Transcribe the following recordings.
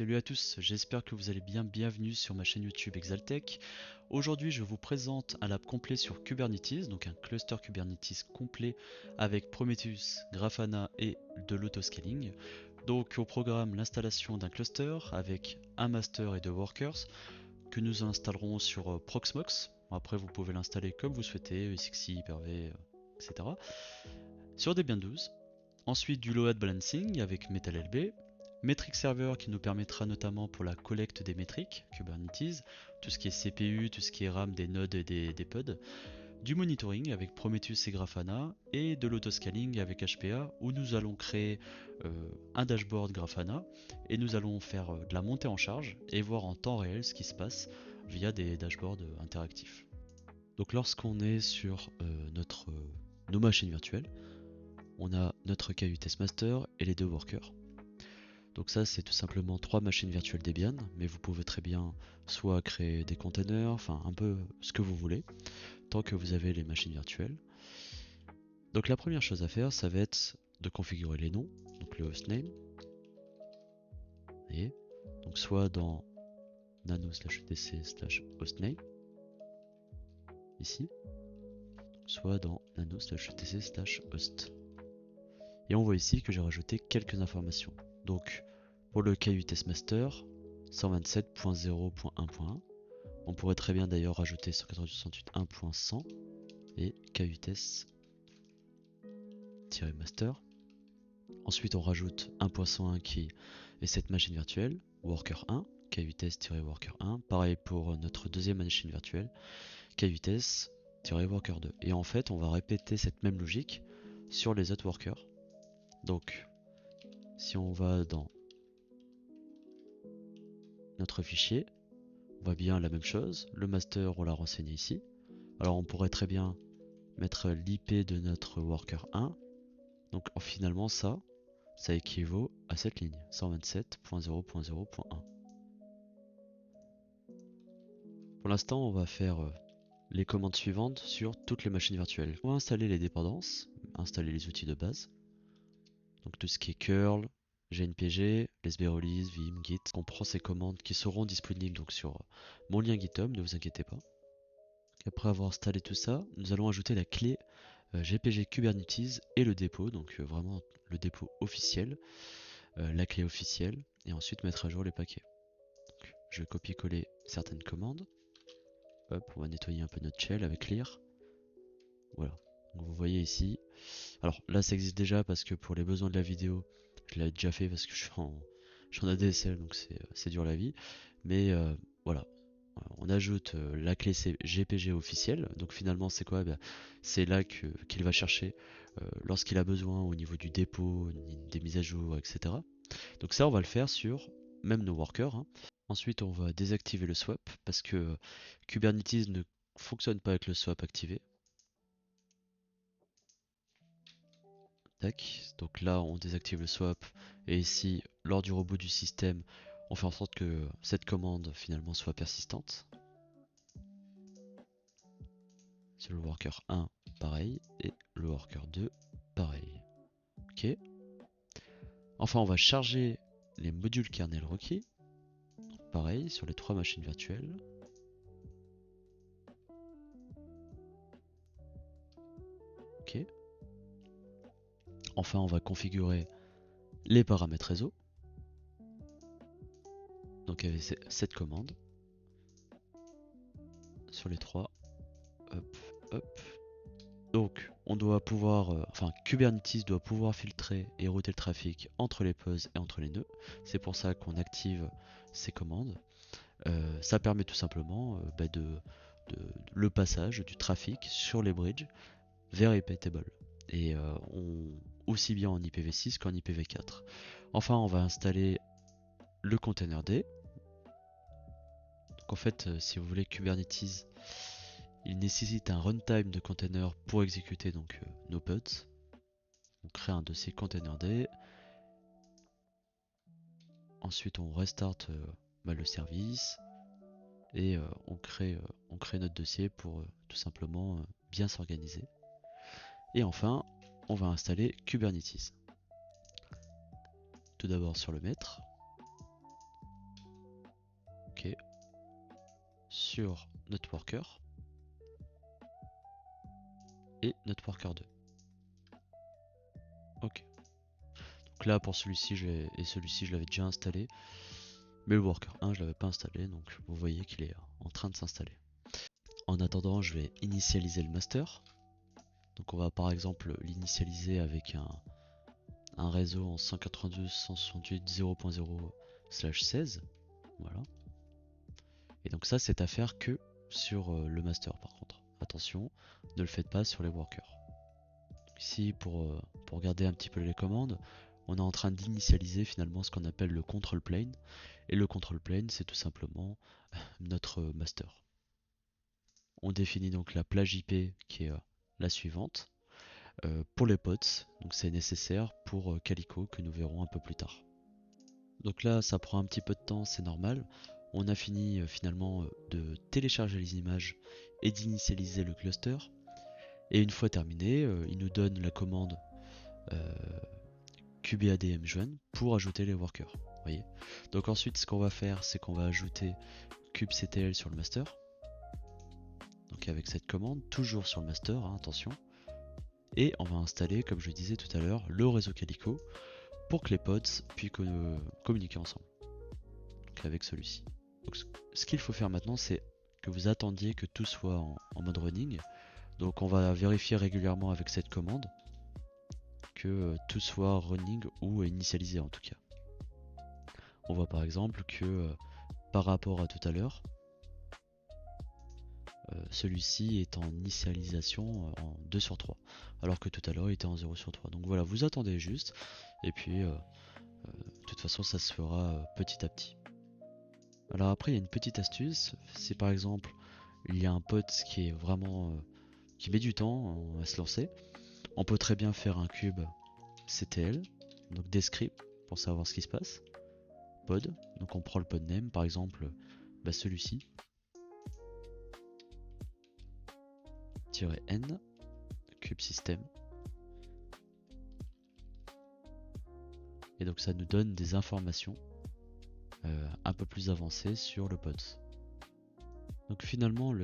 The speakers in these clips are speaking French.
Salut à tous, j'espère que vous allez bien, bienvenue sur ma chaîne YouTube Exaltech. Aujourd'hui je vous présente un lab complet sur Kubernetes, donc un cluster Kubernetes complet avec Prometheus, Grafana et de l'autoscaling. Donc au programme l'installation d'un cluster avec un master et deux workers que nous installerons sur Proxmox. Après vous pouvez l'installer comme vous souhaitez, ESXi, Hyper-V, etc. Sur Debian 12. Ensuite du load balancing avec MetalLB, Metric Server qui nous permettra notamment pour la collecte des métriques, Kubernetes, tout ce qui est CPU, tout ce qui est RAM des nodes et des pods, du monitoring avec Prometheus et Grafana, et de l'autoscaling avec HPA où nous allons créer un dashboard Grafana et nous allons faire de la montée en charge et voir en temps réel ce qui se passe via des dashboards interactifs. Donc lorsqu'on est sur nos machines virtuelles, on a notre KU Test Master et les deux workers. Donc ça c'est tout simplement trois machines virtuelles Debian, mais vous pouvez très bien soit créer des containers, enfin un peu ce que vous voulez, tant que vous avez les machines virtuelles. Donc la première chose à faire, ça va être de configurer les noms, donc le hostname, et donc soit dans nano/etc/hostname, ici, soit dans nano/etc/host. Et on voit ici que j'ai rajouté quelques informations. Donc pour le KU Test Master 127.0.1.1, on pourrait très bien d'ailleurs rajouter 192.168.1.100 et KU Test-master. Ensuite on rajoute 1.101 qui est cette machine virtuelle, worker 1, KU Test-worker 1. Pareil pour notre deuxième machine virtuelle, KU Test-worker 2. Et en fait on va répéter cette même logique sur les autres workers. Donc si on va dans notre fichier, on voit bien la même chose. Le master, on l'a renseigné ici. Alors on pourrait très bien mettre l'IP de notre worker 1. Donc finalement ça équivaut à cette ligne, 127.0.0.1. Pour l'instant, on va faire les commandes suivantes sur toutes les machines virtuelles. On va installer les dépendances, installer les outils de base. Donc tout ce qui est curl, GNPG, lesberolise, vim, git. On prend ces commandes qui seront disponibles donc sur mon lien GitHub, ne vous inquiétez pas. Après avoir installé tout ça, nous allons ajouter la clé GPG Kubernetes et le dépôt, donc vraiment le dépôt officiel, la clé officielle, et ensuite mettre à jour les paquets. Donc, je vais copier-coller certaines commandes. Hop, on va nettoyer un peu notre shell avec clear. Voilà. Donc, vous voyez ici. Alors là, ça existe déjà parce que pour les besoins de la vidéo, je l'avais déjà fait parce que je suis en ADSL, donc c'est dur la vie. Mais voilà, on ajoute la clé GPG officielle. Donc finalement c'est quoi? C'est là qu'il va chercher lorsqu'il a besoin au niveau du dépôt, des mises à jour, etc. Donc ça on va le faire sur même nos workers, hein. Ensuite on va désactiver le swap parce que Kubernetes ne fonctionne pas avec le swap activé. Tac. Donc là on désactive le swap et ici lors du reboot du système on fait en sorte que cette commande finalement soit persistante. Sur le worker 1, pareil, et le worker 2, pareil. Ok. Enfin, on va charger les modules kernel requis. Pareil, sur les trois machines virtuelles. Ok. Enfin, on va configurer les paramètres réseau. Donc avec cette commande. Sur les trois. Hop, hop. Donc, on doit pouvoir, enfin, Kubernetes doit pouvoir filtrer et router le trafic entre les pods et entre les nœuds. C'est pour ça qu'on active ces commandes. Ça permet tout simplement le passage du trafic sur les bridges vers IPtable. Et aussi bien en IPv6 qu'en IPv4. Enfin, on va installer le containerd. Donc en fait, si vous voulez, Kubernetes, il nécessite un runtime de container pour exécuter donc nos pods. On crée un dossier containerd. Ensuite, on restart le service et on crée notre dossier pour tout simplement bien s'organiser. Et enfin, on va installer Kubernetes. Tout d'abord sur le maître. sur notre worker et notre worker 2. Ok. Donc là pour celui-ci et celui-ci je l'avais déjà installé. Mais le worker 1 je l'avais pas installé, donc vous voyez qu'il est en train de s'installer. En attendant, je vais initialiser le master. Donc on va par exemple l'initialiser avec un réseau en 192.168.0.0/16. Voilà. Et donc ça c'est à faire que sur le master par contre. Attention, ne le faites pas sur les workers. Ici pour regarder un petit peu les commandes, on est en train d'initialiser finalement ce qu'on appelle le control plane. Et le control plane c'est tout simplement notre master. On définit donc la plage IP qui est la suivante pour les pods, donc c'est nécessaire pour Calico que nous verrons un peu plus tard. Donc là ça prend un petit peu de temps, c'est normal. On a fini finalement de télécharger les images et d'initialiser le cluster. Et une fois terminé, il nous donne la commande kubectl pour ajouter les workers. Voyez. Donc ensuite ce qu'on va faire c'est qu'on va ajouter kubectl sur le master. Donc avec cette commande, toujours sur le master, hein, attention. Et on va installer, comme je disais tout à l'heure, le réseau Calico pour que les pods puissent communiquer ensemble. Donc avec celui-ci. Donc ce qu'il faut faire maintenant, c'est que vous attendiez que tout soit en mode running. Donc on va vérifier régulièrement avec cette commande que tout soit running ou initialisé en tout cas. On voit par exemple que par rapport à tout à l'heure, celui-ci est en initialisation en 2 sur 3, alors que tout à l'heure il était en 0 sur 3. Donc voilà, vous attendez juste, et puis de toute façon ça se fera petit à petit. Alors après il y a une petite astuce, si par exemple il y a un pod qui est vraiment qui met du temps à se lancer, on peut très bien faire un cube CTL, donc des scripts pour savoir ce qui se passe, pod, donc on prend le pod name par exemple celui-ci, -n, cube system, et donc ça nous donne des informations un peu plus avancées sur le pod. Donc finalement,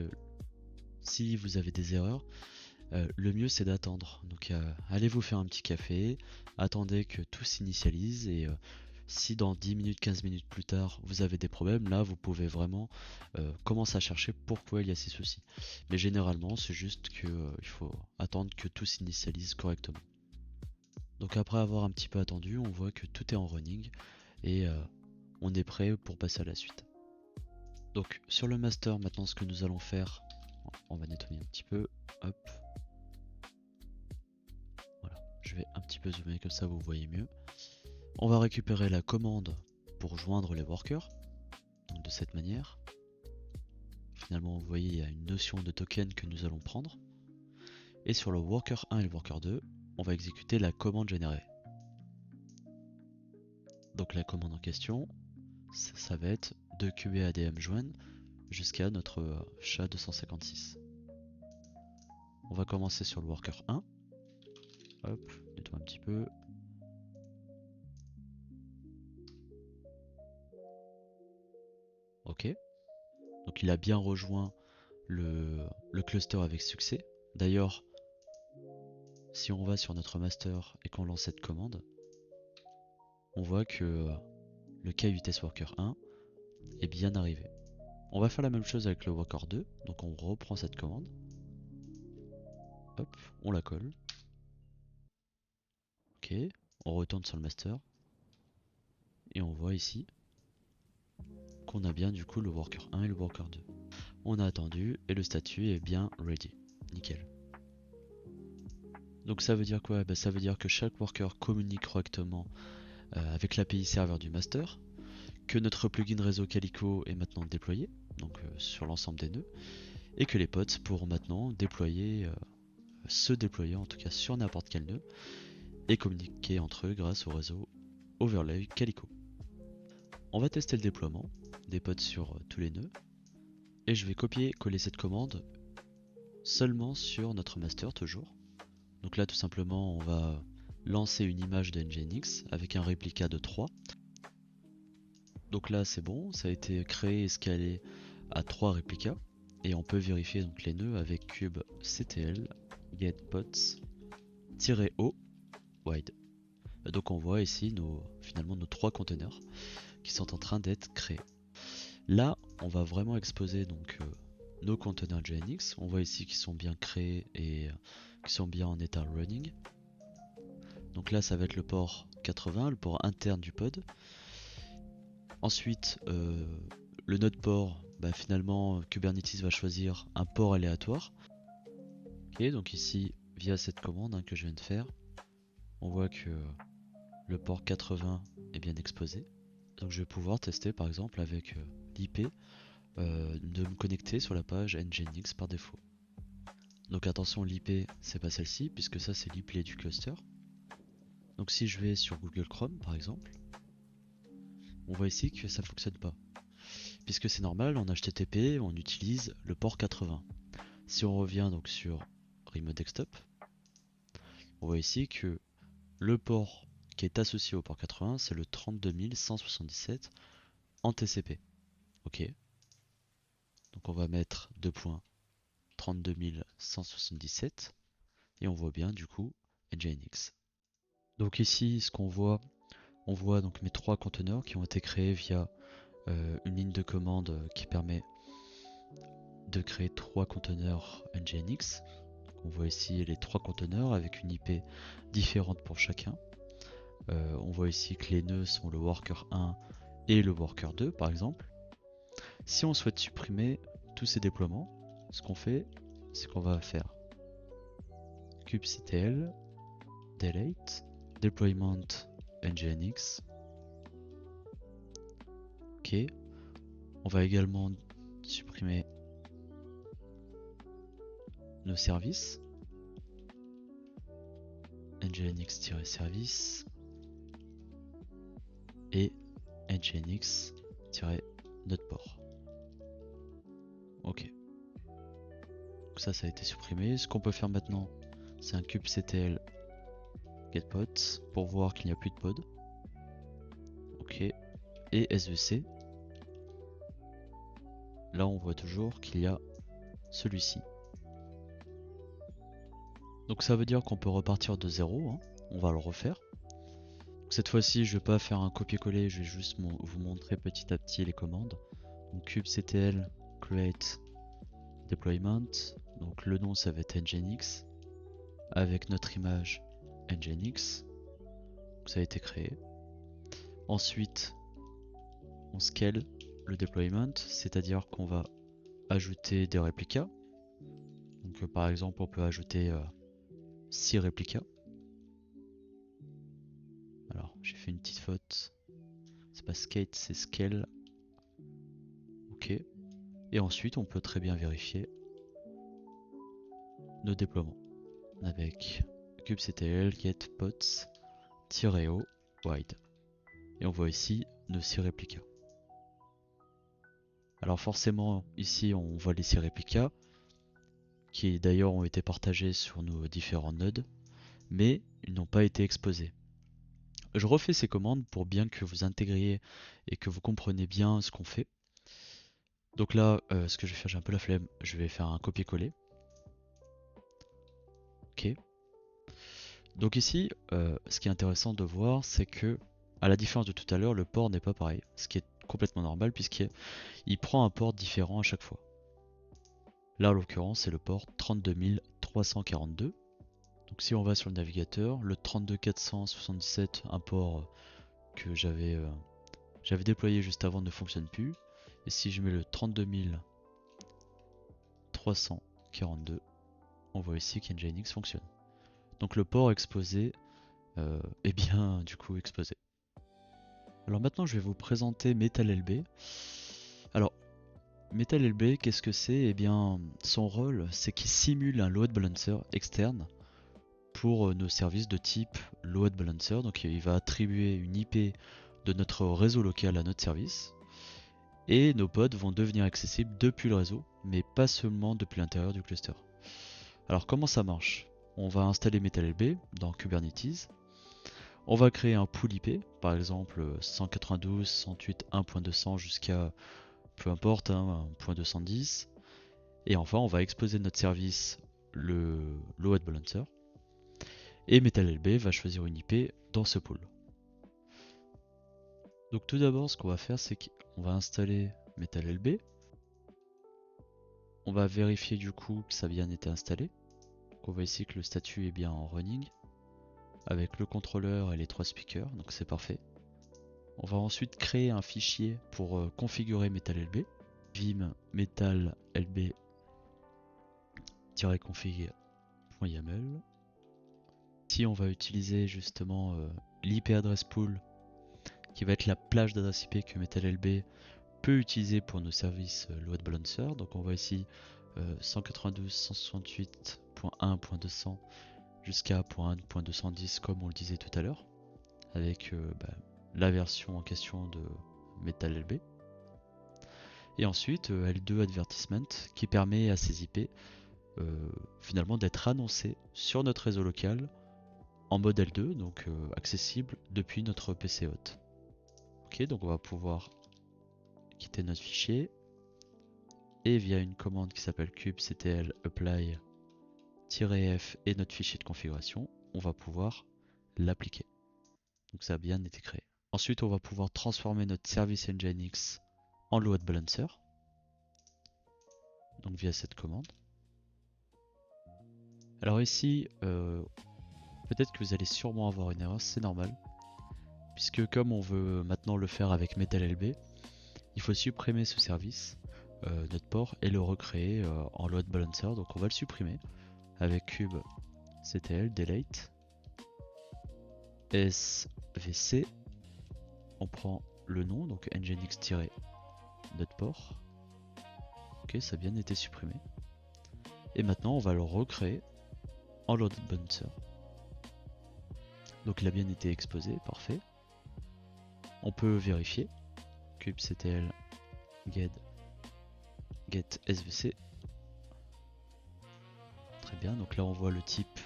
si vous avez des erreurs, le mieux c'est d'attendre. Donc allez vous faire un petit café, attendez que tout s'initialise et si dans 10 minutes, 15 minutes plus tard vous avez des problèmes, là vous pouvez vraiment commencer à chercher pourquoi il y a ces soucis. Mais généralement c'est juste qu'il faut attendre que tout s'initialise correctement. Donc après avoir un petit peu attendu, on voit que tout est en running et on est prêt pour passer à la suite. Donc sur le master maintenant ce que nous allons faire, on va nettoyer un petit peu, hop. Voilà, je vais un petit peu zoomer comme ça vous voyez mieux. On va récupérer la commande pour joindre les workers, donc de cette manière. Finalement vous voyez il y a une notion de token que nous allons prendre. Et sur le worker 1 et le worker 2, on va exécuter la commande générée. Donc la commande en question, ça va être de kubectl join jusqu'à notre SHA-256. On va commencer sur le worker 1. Hop, nettoie un petit peu. Ok. Donc il a bien rejoint le cluster avec succès. D'ailleurs, si on va sur notre master et qu'on lance cette commande, on voit que le K8S Worker 1 est bien arrivé. On va faire la même chose avec le Worker 2, donc on reprend cette commande. Hop, on la colle. Ok, on retourne sur le master. Et on voit ici qu'on a bien du coup le Worker 1 et le Worker 2. On a attendu et le statut est bien ready. Nickel. Donc ça veut dire quoi? Ça veut dire que chaque worker communique correctement avec l'API serveur du master, que notre plugin réseau Calico est maintenant déployé, donc sur l'ensemble des nœuds, et que les pods pourront maintenant se déployer en tout cas sur n'importe quel nœud, et communiquer entre eux grâce au réseau Overlay Calico. On va tester le déploiement des pods sur tous les nœuds, et je vais copier-coller cette commande seulement sur notre master toujours. Donc là tout simplement on va lancer une image de Nginx avec un réplica de 3. Donc là c'est bon, ça a été créé et scalé à 3 réplicas. et on peut vérifier donc les nœuds avec kubectl getPods-o wide. Donc on voit ici finalement nos 3 conteneurs qui sont en train d'être créés. Là, on va vraiment exposer donc nos conteneurs Nginx. On voit ici qu'ils sont bien créés et qui sont bien en état running. Donc là, ça va être le port 80, le port interne du pod. Ensuite, le node port, bah, finalement, Kubernetes va choisir un port aléatoire. Ok, donc ici, via cette commande que je viens de faire, on voit que le port 80 est bien exposé. Donc je vais pouvoir tester par exemple avec l'IP de me connecter sur la page Nginx par défaut. Donc attention, l'IP c'est pas celle-ci puisque ça c'est l'IP du cluster. Donc si je vais sur Google Chrome par exemple, on voit ici que ça fonctionne pas. Puisque c'est normal, en HTTP on utilise le port 80. Si on revient donc sur Remote Desktop, on voit ici que le port qui est associé au port 80 c'est le 32177 en TCP. Ok. Donc on va mettre 2.32177 et on voit bien du coup Nginx. Donc ici ce qu'on voit, on voit donc mes 3 conteneurs qui ont été créés via une ligne de commande qui permet de créer 3 conteneurs Nginx. Donc on voit ici les 3 conteneurs avec une IP différente pour chacun. On voit ici que les nœuds sont le worker 1 et le worker 2 par exemple. Si on souhaite supprimer tous ces déploiements, ce qu'on fait, c'est qu'on va faire kubectl delete deployment nginx. Ok. On va également supprimer nos services. nginx-service et nginx-nodeport. Ok. Donc ça a été supprimé. Ce qu'on peut faire maintenant, c'est un kubectl getPods pour voir qu'il n'y a plus de pod. Ok. Et svc. Là on voit toujours qu'il y a celui-ci. Donc ça veut dire qu'on peut repartir de zéro, hein. On va le refaire. Cette fois-ci je vais pas faire un copier-coller, je vais juste vous montrer petit à petit les commandes. Donc kubectl create deployment, donc le nom ça va être nginx, avec notre image nginx, donc ça a été créé. Ensuite on scale le deployment, c'est-à-dire qu'on va ajouter des réplicas. Donc par exemple on peut ajouter 6 réplicas. Alors j'ai fait une petite faute, c'est pas skate, c'est scale. Ok. Et ensuite on peut très bien vérifier nos déploiements avec kubectl getPods-o wide. Et on voit ici nos 6 réplicas. Alors forcément ici on voit les 6 réplicas qui d'ailleurs ont été partagés sur nos différents nodes, mais ils n'ont pas été exposés. Je refais ces commandes pour bien que vous intégriez et que vous compreniez bien ce qu'on fait. Donc là, ce que je vais faire, j'ai un peu la flemme, je vais faire un copier-coller. Ok. Donc ici, ce qui est intéressant de voir, c'est que, à la différence de tout à l'heure, le port n'est pas pareil. Ce qui est complètement normal puisqu'il prend un port différent à chaque fois. Là, en l'occurrence, c'est le port 32342. Donc si on va sur le navigateur, le 32477, un port que j'avais déployé juste avant, ne fonctionne plus. Et si je mets le 32342, on voit ici qu'Nginx fonctionne. Donc le port exposé est bien du coup exposé. Alors maintenant je vais vous présenter MetalLB. Alors MetalLB, qu'est-ce que c'est? Eh bien son rôle c'est qu'il simule un load balancer externe pour nos services de type load balancer. Donc il va attribuer une IP de notre réseau local à notre service. Et nos pods vont devenir accessibles depuis le réseau, mais pas seulement depuis l'intérieur du cluster. Alors comment ça marche? On va installer MetalLB dans Kubernetes. On va créer un pool IP, par exemple 192.168.1.200 jusqu'à peu importe, hein, 1.210. Et enfin, on va exposer notre service, le load balancer. Et MetalLB va choisir une IP dans ce pool. Donc tout d'abord, ce qu'on va faire, c'est qu'on va installer MetalLB. On va vérifier du coup que ça a bien été installé. Donc on voit ici que le statut est bien en running, avec le contrôleur et les 3 speakers, donc c'est parfait. On va ensuite créer un fichier pour configurer MetalLB. Vim metalLB-config.yaml. Ici on va utiliser justement l'IP address pool qui va être la plage d'adresse IP que MetalLB peut utiliser pour nos services load balancer. Donc on voit ici 192.168.1.200 jusqu'à 1.210 comme on le disait tout à l'heure, avec la version en question de MetalLB. Et ensuite L2 Advertisement qui permet à ces IP finalement d'être annoncés sur notre réseau local en mode L2, donc accessible depuis notre PC hôte. Ok, donc on va pouvoir quitter notre fichier et via une commande qui s'appelle kubectl apply-f et notre fichier de configuration, on va pouvoir l'appliquer. Donc ça a bien été créé. Ensuite, on va pouvoir transformer notre service Nginx en load balancer, donc via cette commande. Alors ici, peut-être que vous allez sûrement avoir une erreur, c'est normal, puisque comme on veut maintenant le faire avec MetalLB, il faut supprimer ce service, notre port, et le recréer en load balancer. Donc on va le supprimer avec kubectl delete svc. On prend le nom, donc nginx-notre port. Ok, ça a bien été supprimé. Et maintenant on va le recréer en load balancer. Donc il a bien été exposé, parfait. On peut vérifier kubectl get svc. Très bien, donc là on voit le type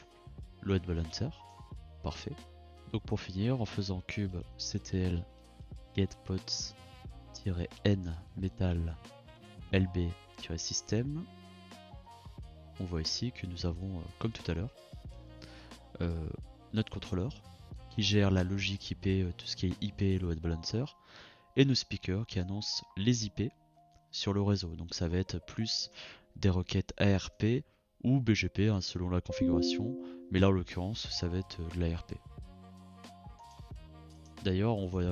load balancer, parfait. Donc pour finir, en faisant kubectl get pods-n metal lb-system, on voit ici que nous avons, comme tout à l'heure, notre contrôleur qui gère la logique IP, tout ce qui est IP load balancer, et nos speakers qui annoncent les IP sur le réseau. Donc ça va être plus des requêtes ARP ou BGP selon la configuration, mais là en l'occurrence ça va être de l'ARP. D'ailleurs on voit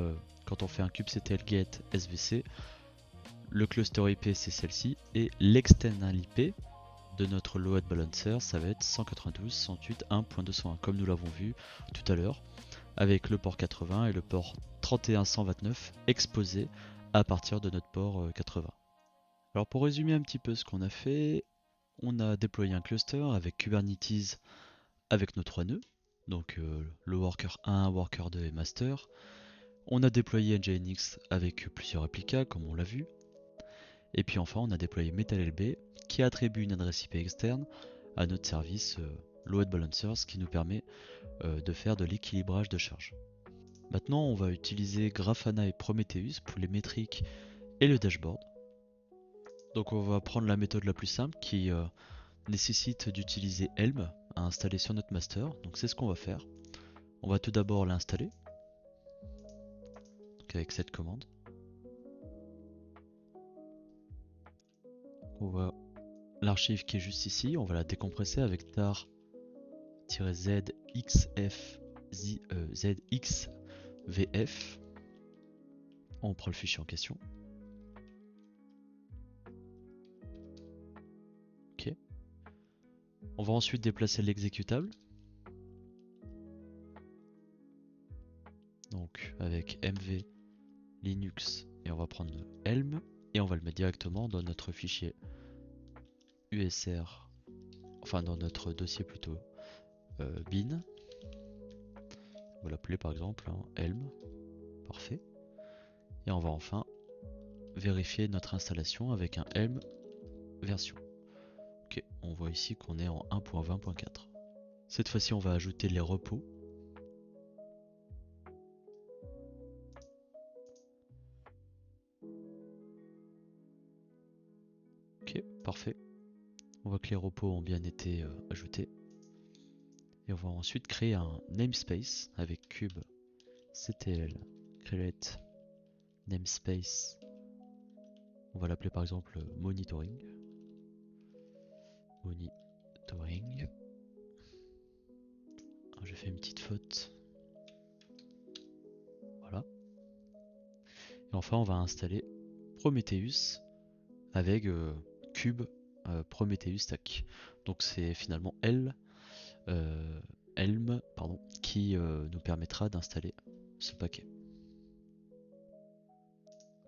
quand on fait un kubectl get svc, le cluster IP c'est celle-ci et l'external IP de notre load balancer ça va être 192.168.1.201 comme nous l'avons vu tout à l'heure, avec le port 80 et le port 31.129 exposés à partir de notre port 80. Alors pour résumer un petit peu ce qu'on a fait, on a déployé un cluster avec Kubernetes avec nos 3 nœuds, donc le worker 1, worker 2 et master. On a déployé Nginx avec plusieurs réplicas comme on l'a vu. Et puis enfin on a déployé MetalLB qui attribue une adresse IP externe à notre service load balancer, ce qui nous permet de faire de l'équilibrage de charge. Maintenant on va utiliser Grafana et Prometheus pour les métriques et le dashboard. Donc on va prendre la méthode la plus simple qui nécessite d'utiliser Helm à installer sur notre master. Donc c'est ce qu'on va faire. On va tout d'abord l'installer avec cette commande. On va l'archive qui est juste ici, on va la décompresser avec tar-zxvf. On prend le fichier en question. Ok. On va ensuite déplacer l'exécutable. Donc avec mv linux et on va prendre Helm et on va le mettre directement dans notre fichier usr, enfin dans notre dossier plutôt bin. On va l'appeler par exemple Helm, parfait. Et on va enfin vérifier notre installation avec un Helm version. Ok, on voit ici qu'on est en 1.20.4. Cette fois-ci on va ajouter les repos. Ok, parfait. On voit que les repos ont bien été ajoutés. Et on va ensuite créer un namespace avec cube ctl create namespace. On va l'appeler par exemple monitoring. Monitoring. J'ai fait une petite faute. Voilà. Et enfin, on va installer Prometheus avec cube Prometheus stack. Donc c'est finalement Helm pardon, qui nous permettra d'installer ce paquet.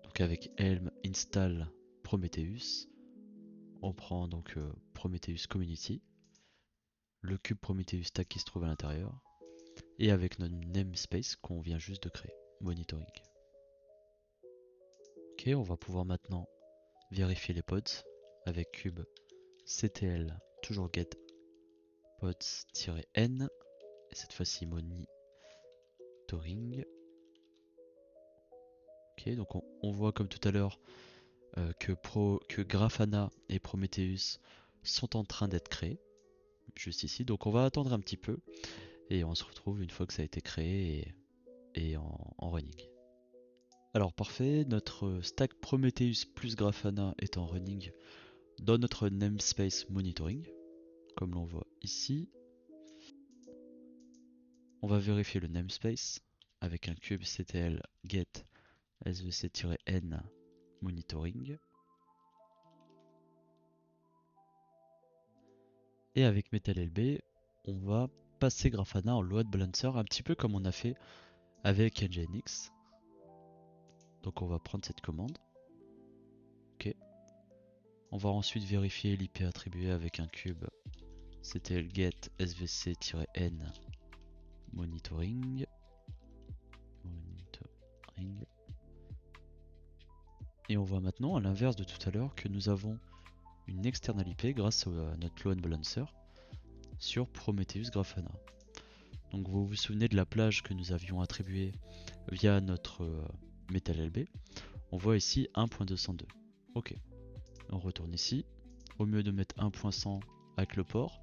Donc avec Helm install Prometheus, on prend donc Prometheus Community, le cube Prometheus stack qui se trouve à l'intérieur, et avec notre namespace qu'on vient juste de créer, monitoring. Ok, on va pouvoir maintenant vérifier les pods avec cube ctl toujours get pods-n, et cette fois-ci monitoring. Ok, donc on voit comme tout à l'heure que Grafana et Prometheus sont en train d'être créés, juste ici. Donc on va attendre un petit peu et on se retrouve une fois que ça a été créé et en running. Alors parfait, notre stack Prometheus plus Grafana est en running dans notre namespace monitoring, comme l'on voit ici. On va vérifier le namespace avec un cube ctl get svc-n monitoring. Et avec MetalLB, on va passer Grafana en load balancer, un petit peu comme on a fait avec Nginx. Donc on va prendre cette commande. Ok. On va ensuite vérifier l'IP attribué avec un cube ctl get svc-n monitoring. Et on voit maintenant, à l'inverse de tout à l'heure, que nous avons une external IP grâce à notre load balancer sur Prometheus Grafana. Donc vous vous souvenez de la plage que nous avions attribuée via notre MetalLB. On voit ici 1.202. Ok. On retourne ici. Au mieux de mettre 1.100 avec le port,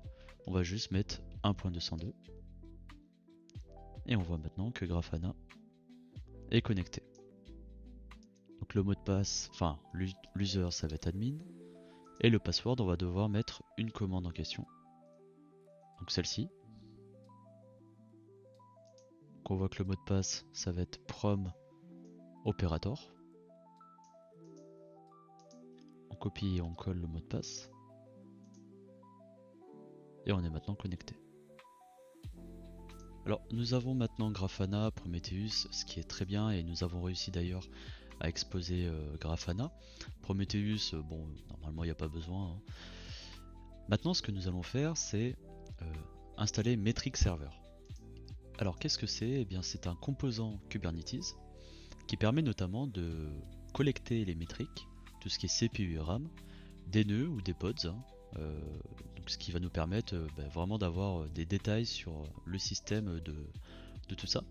on va juste mettre 1.202. Et on voit maintenant que Grafana est connecté. Donc le mot de passe, enfin l'user ça va être admin. Et le password, on va devoir mettre une commande en question. Donc celle-ci. Donc on voit que le mot de passe, ça va être prom operator. On copie et on colle le mot de passe. Et on est maintenant connecté. Alors nous avons maintenant Grafana, Prometheus, ce qui est très bien, et nous avons réussi d'ailleurs à exposer Grafana. Prometheus, bon, normalement il n'y a pas besoin. Hein. Maintenant ce que nous allons faire, c'est installer Metric Server. Alors qu'est-ce que c'est? Eh bien c'est un composant Kubernetes qui permet notamment de collecter les métriques, tout ce qui est CPU et RAM, des nœuds ou des pods, hein, donc ce qui va nous permettre vraiment d'avoir des détails sur le système de tout ça.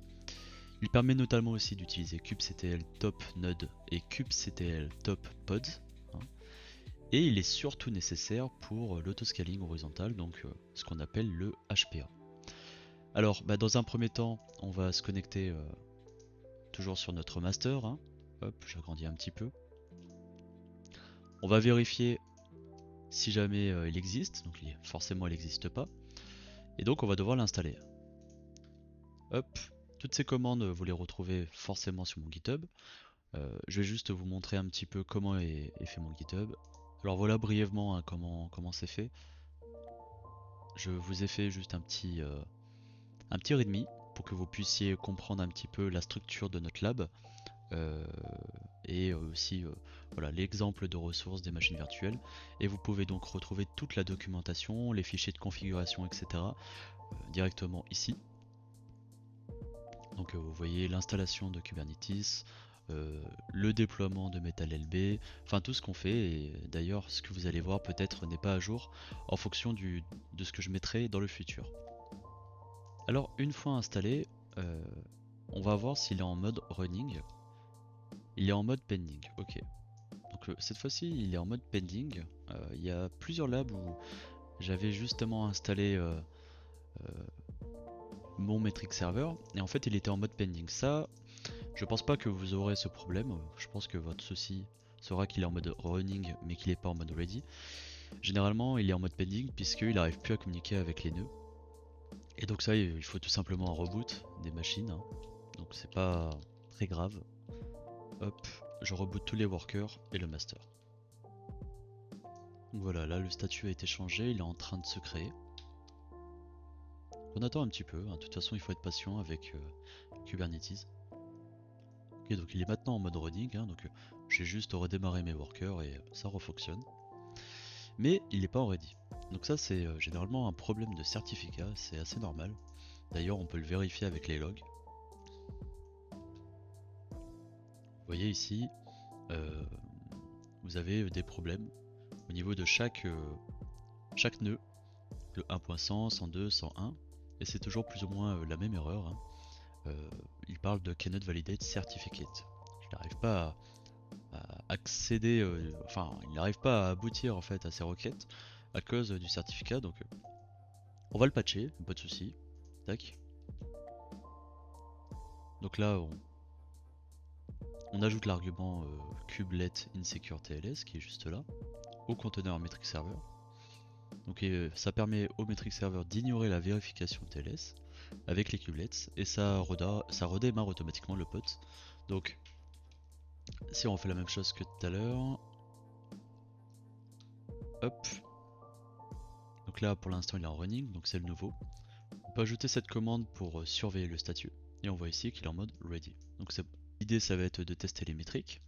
Il permet notamment aussi d'utiliser kubectl top node et kubectl top pods, hein, et il est surtout nécessaire pour l'autoscaling horizontal, donc ce qu'on appelle le HPA. Alors dans un premier temps, on va se connecter toujours sur notre master, hein. Hop, j'agrandis un petit peu. On va vérifier si jamais il existe, donc forcément il n'existe pas, et donc on va devoir l'installer. Hop, toutes ces commandes vous les retrouvez forcément sur mon GitHub. Je vais juste vous montrer un petit peu comment est fait mon GitHub. Alors voilà brièvement hein, comment c'est fait. Je vous ai fait juste un petit readme pour que vous puissiez comprendre un petit peu la structure de notre lab. Et aussi voilà, l'exemple de ressources des machines virtuelles. Et vous pouvez donc retrouver toute la documentation, les fichiers de configuration, etc. Directement ici. Donc vous voyez l'installation de Kubernetes, le déploiement de MetalLB, enfin tout ce qu'on fait. Et d'ailleurs ce que vous allez voir peut-être n'est pas à jour en fonction de ce que je mettrai dans le futur. Alors une fois installé, on va voir s'il est en mode running. Il est en mode pending, ok. Donc Donc cette fois-ci il est en mode pending. Il y a plusieurs labs où j'avais justement installé mon metric server et en fait il était en mode pending. Ça, je pense pas que vous aurez ce problème. Je pense que votre souci sera qu'il est en mode running mais qu'il est pas en mode ready. Généralement il est en mode pending puisqu'il n'arrive plus à communiquer avec les nœuds. Et donc ça, il faut tout simplement un reboot des machines, hein. Donc c'est pas très grave. Hop, je reboot tous les workers et le master. Donc voilà, là le statut a été changé, il est en train de se créer. On attend un petit peu, hein. De toute façon il faut être patient avec Kubernetes. Ok, donc il est maintenant en mode running, hein, donc j'ai juste redémarré mes workers et ça refonctionne. Mais il n'est pas en ready. Donc ça c'est généralement un problème de certificat, c'est assez normal. D'ailleurs on peut le vérifier avec les logs. Vous voyez ici, vous avez des problèmes au niveau de chaque nœud, le 1.100, 102, 101, et c'est toujours plus ou moins la même erreur, hein. Il parle de cannot validate certificate. Il n'arrive pas à accéder, enfin il n'arrive pas à aboutir en fait à ces requêtes à cause du certificat, donc on va le patcher, pas de souci. Tac. Donc là on ajoute l'argument kubelet insecure TLS qui est juste là au conteneur metric server. Donc ça permet au metric server d'ignorer la vérification TLS avec les kubelets et ça redémarre automatiquement le pod. Donc si on fait la même chose que tout à l'heure, hop, donc là pour l'instant il est en running, donc c'est le nouveau. On peut ajouter cette commande pour surveiller le statut et on voit ici qu'il est en mode ready. Donc l'idée ça va être de tester les métriques.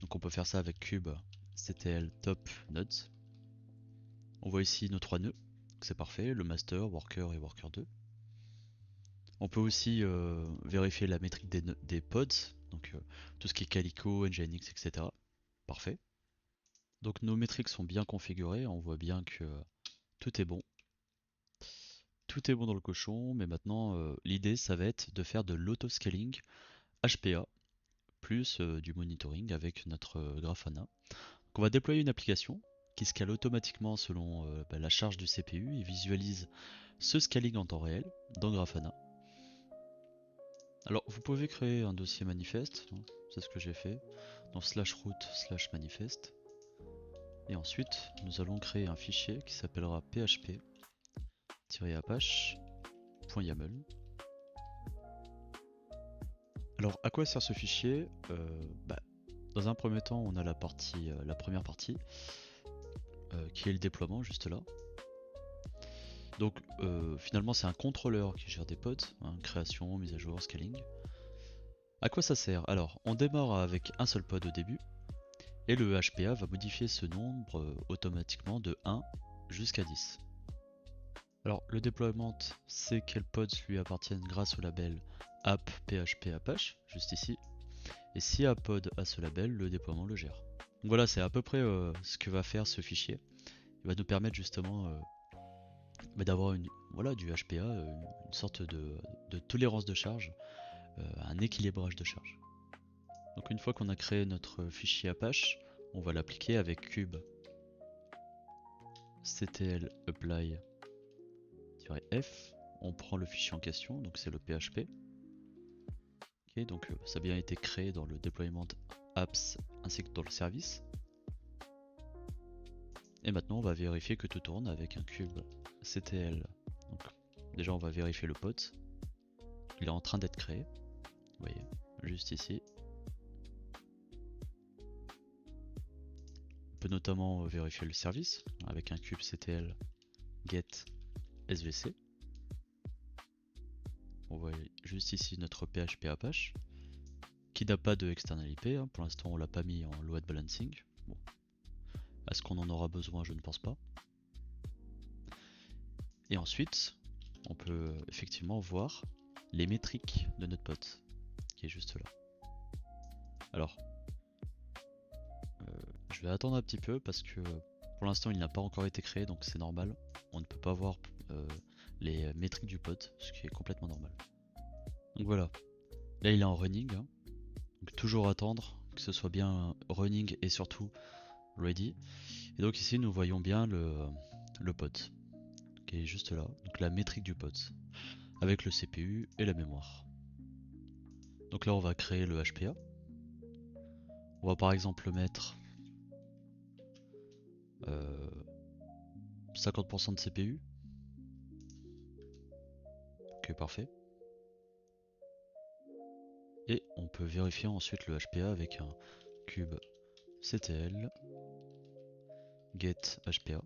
Donc on peut faire ça avec kube ctl top nodes. On voit ici nos trois nœuds, c'est parfait, le master, worker et worker 2. On peut aussi vérifier la métrique des pods, donc tout ce qui est Calico, Nginx, etc. Parfait. Donc nos métriques sont bien configurées, on voit bien que tout est bon. Tout est bon dans le cochon, mais maintenant l'idée ça va être de faire de l'autoscaling HPA plus du monitoring avec notre Grafana. Donc on va déployer une application qui scale automatiquement selon la charge du CPU et visualise ce scaling en temps réel dans Grafana. Alors vous pouvez créer un dossier manifeste, hein, c'est ce que j'ai fait, dans /root/manifeste. Et ensuite nous allons créer un fichier qui s'appellera php-apache.yaml. Alors à quoi sert ce fichier? Dans un premier temps on a la première partie qui est le déploiement juste là. Donc finalement c'est un contrôleur qui gère des pods, hein, création, mise à jour, scaling. À quoi ça sert? Alors on démarre avec un seul pod au début et le HPA va modifier ce nombre automatiquement de 1 jusqu'à 10. Alors le déploiement c'est quels pods lui appartiennent grâce au label app php apache juste ici. Et si un pod a ce label, le déploiement le gère. Donc voilà, c'est à peu près ce que va faire ce fichier. Il va nous permettre justement d'avoir du HPA, une sorte de tolérance de charge, un équilibrage de charge. Donc une fois qu'on a créé notre fichier Apache, on va l'appliquer avec kube ctl apply-f. On prend le fichier en question, donc c'est le PHP. Okay, donc ça a bien été créé dans le deployment apps ainsi que dans le service. Et maintenant on va vérifier que tout tourne avec un kube ctl. Donc déjà on va vérifier le pod. Il est en train d'être créé. Vous voyez, juste ici. On peut notamment vérifier le service avec un kubectl get svc. On voit juste ici notre PHP Apache qui n'a pas de external IP, hein. Pour l'instant on l'a pas mis en load balancing. Bon. Est-ce qu'on en aura besoin? Je ne pense pas. Et ensuite on peut effectivement voir les métriques de notre pod qui est juste là. Alors je vais attendre un petit peu parce que pour l'instant il n'a pas encore été créé, donc c'est normal. On ne peut pas voir les métriques du pod, ce qui est complètement normal. Donc voilà, là il est en running, hein. Donc toujours attendre que ce soit bien running et surtout ready. Et donc ici nous voyons bien le pod qui est juste là, donc la métrique du pod avec le CPU et la mémoire. Donc là on va créer le HPA. On va par exemple mettre 50% de CPU. Ok, parfait. Et on peut vérifier ensuite le HPA avec un cube ctl get HPA.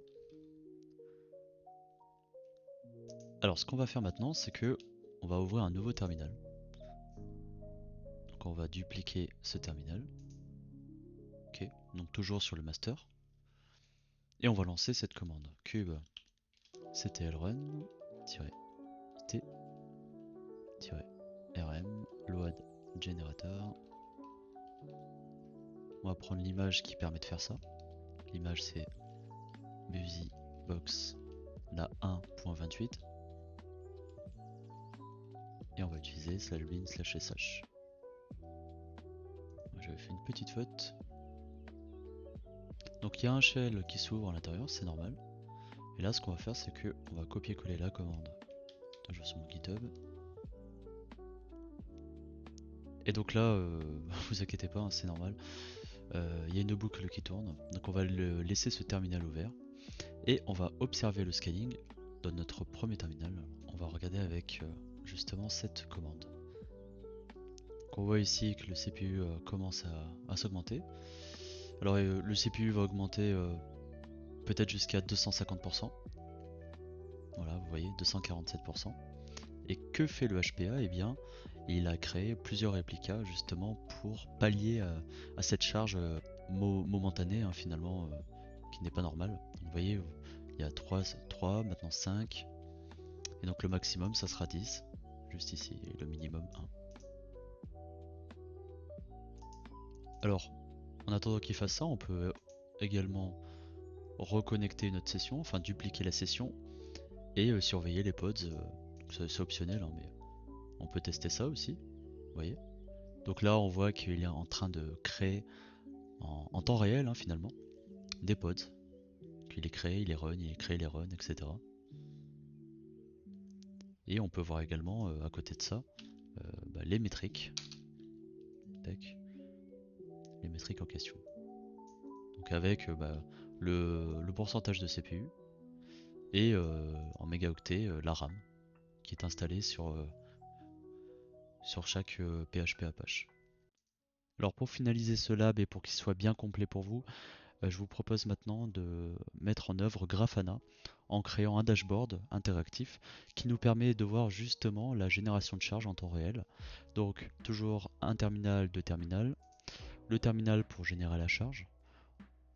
Alors ce qu'on va faire maintenant, c'est que on va ouvrir un nouveau terminal. Donc on va dupliquer ce terminal. Ok, donc toujours sur le master. Et on va lancer cette commande cube ctl run -t -rm load generator. On va prendre l'image qui permet de faire ça. L'image c'est busybox la 1.28 et on va utiliser /bin/sh. J'avais fait une petite faute. Donc il y a un shell qui s'ouvre à l'intérieur, c'est normal. Et là ce qu'on va faire c'est que on va copier-coller la commande. Je vais sur mon GitHub. Et donc là, vous inquiétez pas, hein, c'est normal. Il y a une boucle qui tourne. Donc on va laisser ce terminal ouvert. Et on va observer le scaling dans notre premier terminal. On va regarder avec justement cette commande. Donc on voit ici que le CPU commence à s'augmenter. Alors le CPU va augmenter peut-être jusqu'à 250%. Voilà, vous voyez, 247%. Et que fait le HPA? Eh bien, il a créé plusieurs réplicas justement pour pallier à cette charge momentanée hein, finalement qui n'est pas normale. Vous voyez, il y a 3, maintenant 5. Et donc le maximum ça sera 10. Juste ici, et le minimum 1. Alors, en attendant qu'il fasse ça, on peut également reconnecter notre session, enfin dupliquer la session et surveiller les pods. C'est optionnel, hein, mais on peut tester ça aussi. Vous voyez. Donc là, on voit qu'il est en train de créer en temps réel, hein, finalement, des pods. Qu'il est créé, il est run, il est créé, il est run, etc. Et on peut voir également, à côté de ça, les métriques. Tac. Les métriques en question. Donc avec le pourcentage de CPU et en mégaoctets la RAM qui est installée sur chaque PHP Apache. Alors pour finaliser ce lab et pour qu'il soit bien complet pour vous, je vous propose maintenant de mettre en œuvre Grafana en créant un dashboard interactif qui nous permet de voir justement la génération de charge en temps réel. Donc toujours un terminal de terminal, le terminal pour générer la charge.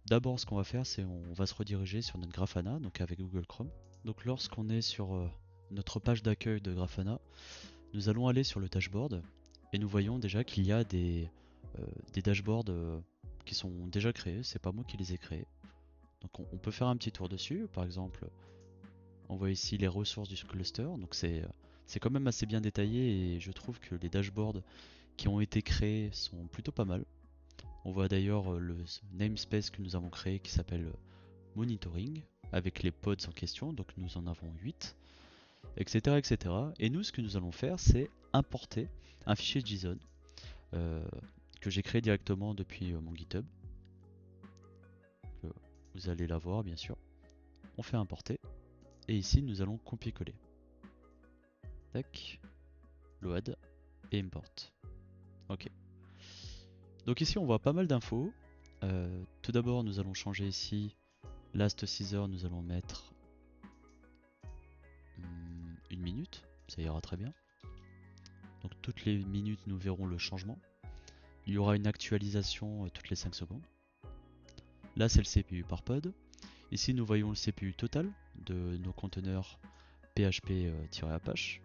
D'abord ce qu'on va faire c'est on va se rediriger sur notre Grafana, donc avec Google Chrome. Donc lorsqu'on est sur notre page d'accueil de Grafana, nous allons aller sur le dashboard et nous voyons déjà qu'il y a des dashboards qui sont déjà créés, c'est pas moi qui les ai créés. Donc on peut faire un petit tour dessus, par exemple on voit ici les ressources du cluster, donc c'est quand même assez bien détaillé et je trouve que les dashboards qui ont été créés sont plutôt pas mal. On voit d'ailleurs le namespace que nous avons créé qui s'appelle monitoring avec les pods en question, donc nous en avons 8, etc. etc. Et nous ce que nous allons faire c'est importer un fichier JSON que j'ai créé directement depuis mon GitHub. Que vous allez l'avoir bien sûr. On fait importer et ici nous allons copier-coller. Tac, load et import. Ok. Donc ici on voit pas mal d'infos. Tout d'abord nous allons changer ici last Caesar, nous allons mettre 1 minute, ça ira très bien. Donc toutes les minutes nous verrons le changement. Il y aura une actualisation toutes les 5 secondes. Là c'est le CPU par pod. Ici nous voyons le CPU total de nos conteneurs PHP-Apache.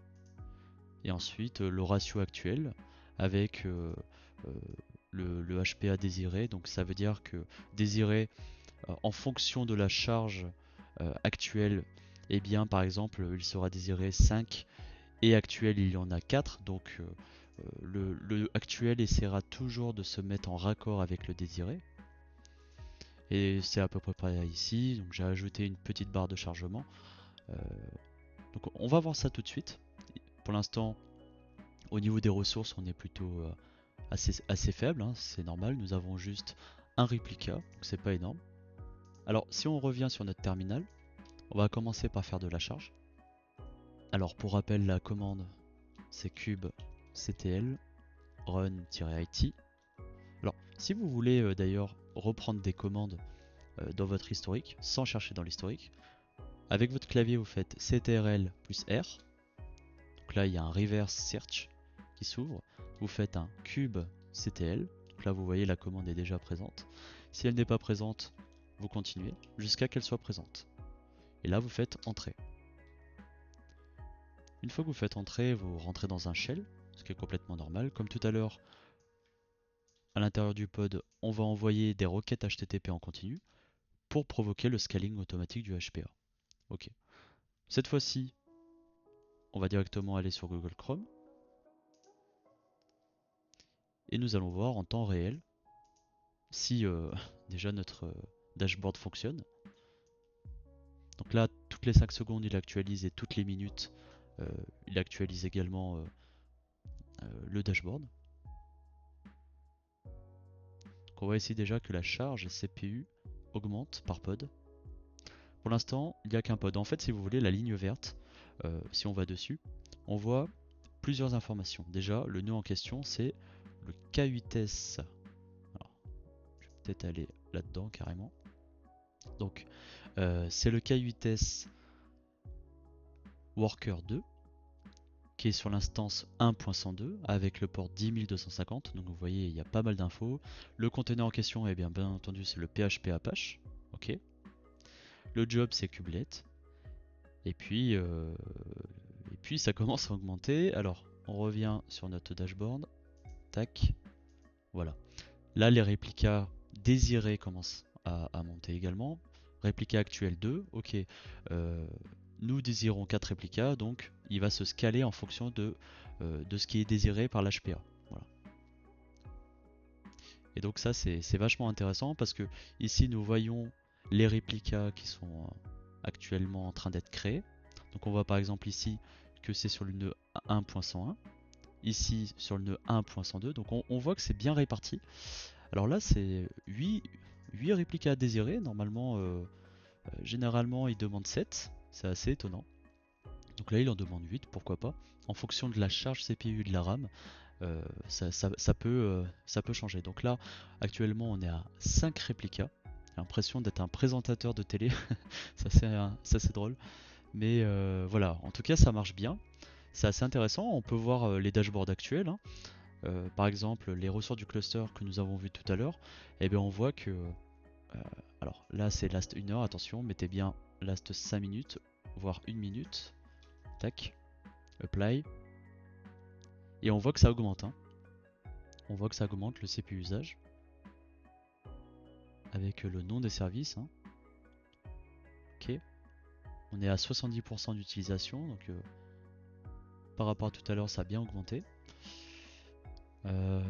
Et ensuite le ratio actuel avec le HPA désiré. Donc ça veut dire que désiré en fonction de la charge actuelle, et bien par exemple il sera désiré 5 et actuel il y en a 4. Donc le actuel essaiera toujours de se mettre en raccord avec le désiré. Et c'est à peu près pareil ici. Donc j'ai ajouté une petite barre de chargement. Euh, donc on va voir ça tout de suite. Pour l'instant, au niveau des ressources, on est plutôt assez faible, hein, c'est normal. Nous avons juste un réplica, donc c'est pas énorme. Alors si on revient sur notre terminal, on va commencer par faire de la charge. Alors pour rappel, la commande c'est kubectl run-it. Alors si vous voulez d'ailleurs reprendre des commandes dans votre historique sans chercher dans l'historique, avec votre clavier vous faites ctrl plus R. Donc là il y a un reverse search qui s'ouvre. Vous faites un kubectl. Donc là vous voyez la commande est déjà présente. Si elle n'est pas présente, vous continuez jusqu'à qu'elle soit présente. Et là vous faites entrer. Une fois que vous faites entrer, vous rentrez dans un shell, ce qui est complètement normal. Comme tout à l'heure, à l'intérieur du pod, on va envoyer des requêtes HTTP en continu pour provoquer le scaling automatique du HPA. Ok. Cette fois-ci, on va directement aller sur Google Chrome et nous allons voir en temps réel si déjà notre dashboard fonctionne. Donc là, toutes les 5 secondes, il actualise et toutes les minutes, il actualise également le dashboard. Donc on voit ici déjà que la charge CPU augmente par pod. Pour l'instant, il n'y a qu'un pod. En fait, si vous voulez, la ligne verte, si on va dessus, on voit plusieurs informations. Déjà, le nœud en question, c'est le K8S. Alors, je vais peut-être aller là-dedans carrément. Donc, c'est le K8S Worker 2 qui est sur l'instance 1.102 avec le port 10250. Donc vous voyez, il y a pas mal d'infos. Le container en question, eh bien entendu, c'est le PHP Apache. Ok. Le job, c'est kubelet. Et puis ça commence à augmenter. Alors, on revient sur notre dashboard. Tac. Voilà. Là, les réplicas désirés commencent à monter également. Réplica actuel 2. Ok. Nous désirons 4 réplicas, donc il va se scaler en fonction de ce qui est désiré par l'HPA. Voilà. Et donc ça, c'est vachement intéressant parce que ici, nous voyons les réplicas qui sont actuellement en train d'être créés. Donc on voit par exemple ici que c'est sur le nœud 1.101, ici sur le nœud 1.102, donc on voit que c'est bien réparti. Alors là c'est 8 réplicas désirés, normalement généralement il demande 7, c'est assez étonnant. Donc là il en demande 8, pourquoi pas. En fonction de la charge CPU et de la RAM, ça peut changer. Donc là actuellement on est à 5 réplicas. J'ai l'impression d'être un présentateur de télé, ça c'est drôle. Mais voilà, en tout cas ça marche bien. C'est assez intéressant, on peut voir les dashboards actuels. Hein. Par exemple, les ressources du cluster que nous avons vu tout à l'heure, et bien on voit que... alors là c'est last 1 heure, attention, mettez bien last 5 minutes, voire 1 minute. Tac, apply. Et on voit que ça augmente. Hein. On voit que ça augmente le CPU usage. Avec le nom des services. Hein. Ok. On est à 70% d'utilisation, donc par rapport à tout à l'heure ça a bien augmenté.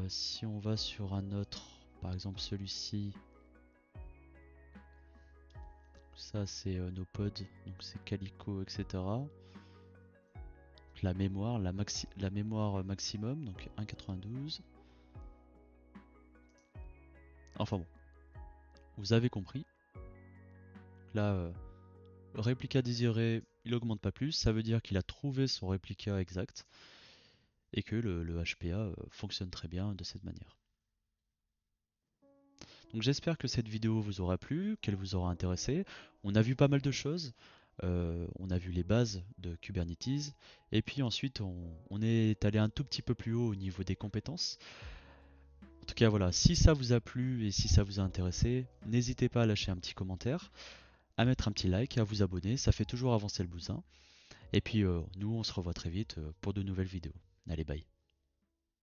Si on va sur un autre, par exemple celui-ci, ça c'est nos pods, donc c'est Calico, etc. La mémoire, la mémoire maximum, donc 1,92. Enfin bon, vous avez compris. Là, le réplica désiré, il augmente pas plus, ça veut dire qu'il a trouvé son réplica exact et que le HPA fonctionne très bien de cette manière. Donc j'espère que cette vidéo vous aura plu, qu'elle vous aura intéressé. On a vu pas mal de choses. On a vu les bases de Kubernetes. Et puis ensuite, on est allé un tout petit peu plus haut au niveau des compétences. En tout cas, voilà, si ça vous a plu et si ça vous a intéressé, n'hésitez pas à lâcher un petit commentaire, à mettre un petit like, à vous abonner. Ça fait toujours avancer le bousin. Et puis nous, on se revoit très vite pour de nouvelles vidéos. Allez, bye.